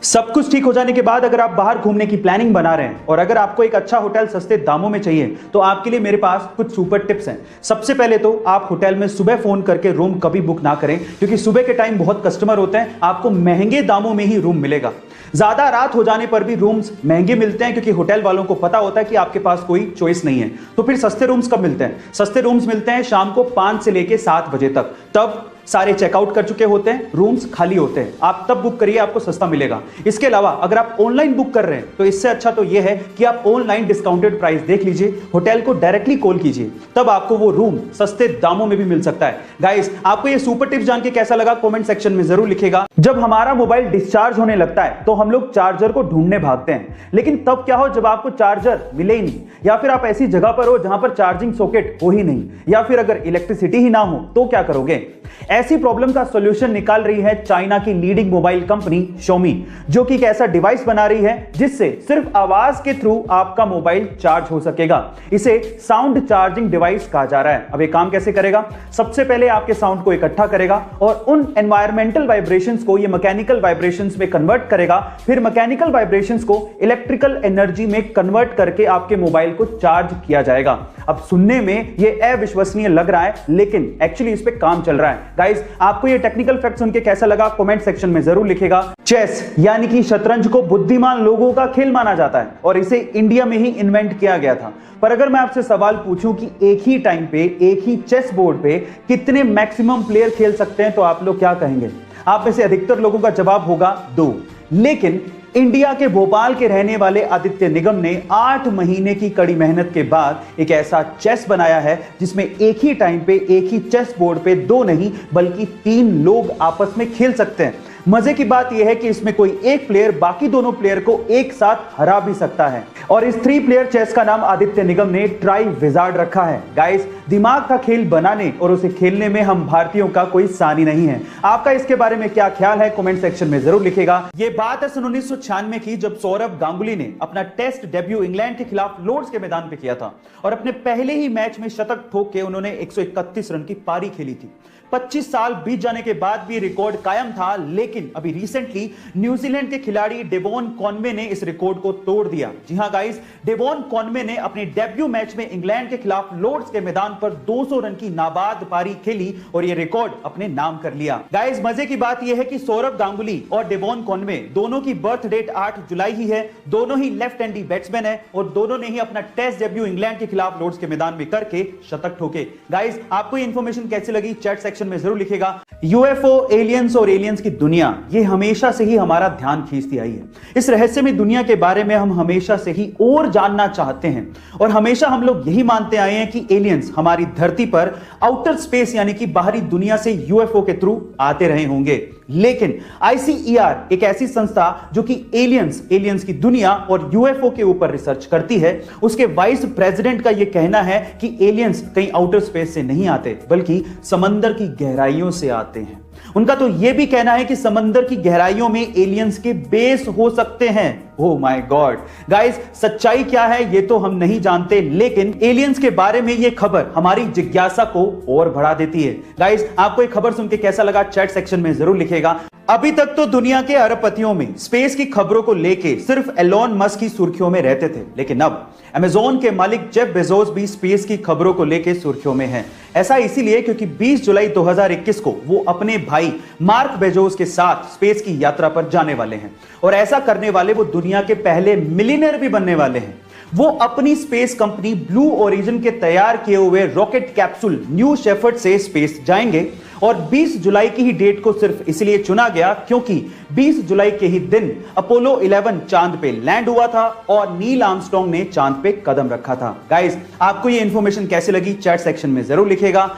सब कुछ ठीक हो जाने के बाद अगर आप बाहर घूमने की प्लानिंग बना रहे हैं और अगर आपको एक अच्छा होटल सस्ते दामों में चाहिए तो आपके लिए मेरे पास कुछ सुपर टिप्स हैं। सबसे पहले तो आप होटल में सुबह फोन करके रूम कभी बुक ना करें, क्योंकि सुबह के टाइम बहुत कस्टमर होते हैं, आपको महंगे दामों में ही रूम मिलेगा। ज्यादा रात हो जाने पर भी रूम्स महंगे मिलते हैं, क्योंकि होटल वालों को पता होता है कि आपके पास कोई चॉइस नहीं है। तो फिर सस्ते रूम्स कब मिलते हैं? सस्ते रूम्स मिलते हैं शाम को 5 से लेके 7 बजे तक। तब सारे चेकआउट कर चुके होते हैं, रूम्स खाली होते हैं, आप तब बुक करिए, आपको सस्ता मिलेगा। इसके अलावा अगर आप ऑनलाइन बुक कर रहे हैं तो इससे अच्छा तो यह है कि आप ऑनलाइन डिस्काउंटेड प्राइस देख लीजिए, होटल को डायरेक्टली कॉल कीजिए, तब आपको वो रूम सस्ते दामों में भी मिल सकता है। गाइस, आपको ये सुपर टिप्स जान के कैसा लगा कमेंट सेक्शन में जरूर लिखिएगा। जब हमारा मोबाइल डिस्चार्ज होने लगता है तो हम लोग चार्जर को ढूंढने भागते हैं, लेकिन तब क्या हो जब आपको चार्जर मिले ही नहीं, या फिर आप ऐसी जगह पर हो जहां पर चार्जिंग सॉकेट हो ही नहीं, या फिर अगर इलेक्ट्रिसिटी ही ना हो तो क्या करोगे? ऐसी प्रॉब्लम का सॉल्यूशन निकाल रही है चाइना की लीडिंग मोबाइल कंपनी Xiaomi, जो कि एक ऐसा डिवाइस बना रही है जिससे सिर्फ आवाज के थ्रू आपका मोबाइल चार्ज हो सकेगा। इसे साउंड चार्जिंग डिवाइस कहा जा रहा है। अब ये काम कैसे करेगा? सबसे पहले आपके साउंड को इकट्ठा करेगा और उन एनवायरमेंटल वाइब्रेशंस को ये मैकेनिकल वाइब्रेशंस में कन्वर्ट करेगा, फिर मैकेनिकल वाइब्रेशंस को इलेक्ट्रिकल एनर्जी में कन्वर्ट करके आपके मोबाइल को चार्ज किया जाएगा। अब सुनने में ये अविश्वसनीय लग रहा है, लेकिन एक्चुअली इस पे काम चल रहा है। गाइस, आपको ये टेक्निकल फैक्ट सुन के कैसा लगा कमेंट सेक्शन में जरूर लिखिएगा। चेस यानी कि शतरंज को बुद्धिमान लोगों का खेल माना जाता है और इसे इंडिया में ही इन्वेंट किया गया था। पर अगर मैं आपसे सवाल पूछूं कि एक ही टाइम पे एक ही चेस बोर्ड पे कितने मैक्सिमम प्लेयर खेल सकते हैं तो आप लोग क्या कहेंगे? आप में से अधिकतर लोगों का जवाब होगा 2। लेकिन इंडिया के भोपाल के रहने वाले आदित्य निगम ने 8 महीने की कड़ी मेहनत के बाद एक ऐसा चेस बनाया है जिसमें एक ही टाइम पे एक ही चेस बोर्ड पे 2 नहीं बल्कि 3 लोग आपस में खेल सकते हैं। मजे की बात यह है कि इसमें कोई एक प्लेयर बाकी दोनों प्लेयर को एक साथ हरा भी सकता है, और इस 3 प्लेयर चेस का नाम आदित्य निगम ने ट्राई विजार्ड रखा है। गाइस, दिमाग का खेल बनाने और उसे खेलने में हम भारतीयों का कोई सानी नहीं है। आपका इसके बारे में क्या ख्याल है कमेंट सेक्शन में जरूर लिखिएगा। ये बात है सन 1996 की, जब सौरभ गांगुली ने अपना टेस्ट डेब्यू इंग्लैंड के खिलाफ लॉर्ड्स के मैदान पे किया था और अपने पहले ही मैच में शतक ठोक के उन्होंने 131 रन की पारी खेली थी। 25 साल बीत जाने के बाद भी रिकॉर्ड कायम था, लेकिन अभी रिसेंटली न्यूजीलैंड के खिलाड़ी डेवॉन कॉनवे ने इस रिकॉर्ड को तोड़ दिया। जी हां गाइस, डेवॉन कॉनवे ने अपने डेब्यू मैच में इंग्लैंड के खिलाफ लॉर्ड्स के मैदान पर 200 रन की नाबाद पारी खेली और यह रिकॉर्ड अपने नाम कर लिया। गाइस, मजे की बात यह है कि सौरभ गांगुली और डेवॉन कॉनवे दोनों की बर्थ डेट 8 जुलाई ही है, दोनों ही लेफ्ट हैंडी बैट्समैन है और दोनों ने ही अपना टेस्ट डेब्यू इंग्लैंड के खिलाफ लॉर्ड्स के मैदान में करके शतक ठोके। गाइस, आपको ये इंफॉर्मेशन कैसी लगी चैट सेक्शन में जरूर लिखिएगा। यूएफओ, एलियंस और एलियंस की दुनिया, ये हमेशा से ही हमारा ध्यान खींचती आई है। इस रहस्यमय दुनिया के बारे में हम हमेशा से ही और जानना चाहते हैं और हमेशा हम लोग यही मानते आए हैं कि एलियंस हमारी धरती पर आउटर स्पेस यानी कि बाहरी दुनिया से यूएफओ के थ्रू आते रहे होंगे। लेकिन ICER एक ऐसी संस्था जो कि एलियंस की दुनिया और यूएफओ के ऊपर रिसर्च करती है, उसके वाइस प्रेसिडेंट का यह कहना है कि एलियंस कहीं आउटर स्पेस से नहीं आते बल्कि समंदर की गहराइयों से आते हैं। उनका तो यह भी कहना है कि समंदर की गहराइयों में एलियंस के बेस हो सकते हैं। ओह माय गॉड गाइस, सच्चाई क्या है ये तो हम नहीं जानते, लेकिन एलियंस के बारे में यह खबर हमारी जिज्ञासा को और बढ़ा देती है। गाइस, आपको एक खबर सुन के कैसा लगा चैट सेक्शन में जरूर लिखिएगा। अभी तक तो दुनिया के अरबपतियों में स्पेस की खबरों को लेके सिर्फ एलोन मस्क की सुर्खियों में रहते थे, लेकिन अब अमेज़न के मालिक जेफ बेजोस भी स्पेस की खबरों को लेके सुर्खियों में हैं। ऐसा इसीलिए क्योंकि 20 जुलाई 2021 को वो अपने भाई मार्क बेजोस के साथ स्पेस की यात्रा पर जाने वाले हैं, और ऐसा करने वाले वो दुनिया के पहले मिलियनेयर भी बनने वाले हैं। वो अपनी स्पेस कंपनी ब्लू ओरिजिन के तैयार किए हुए रॉकेट कैप्सूल न्यू शेफर्ड से स्पेस जाएंगे, और 20 जुलाई की ही डेट को सिर्फ इसलिए चुना गया क्योंकि 20 जुलाई के ही दिन अपोलो 11 चांद पे लैंड हुआ था और नील आर्मस्ट्रांग ने चांद पे कदम रखा था। गाइस, आपको ये इंफॉर्मेशन कैसी लगी चैट सेक्शन में जरूर लिखिएगा।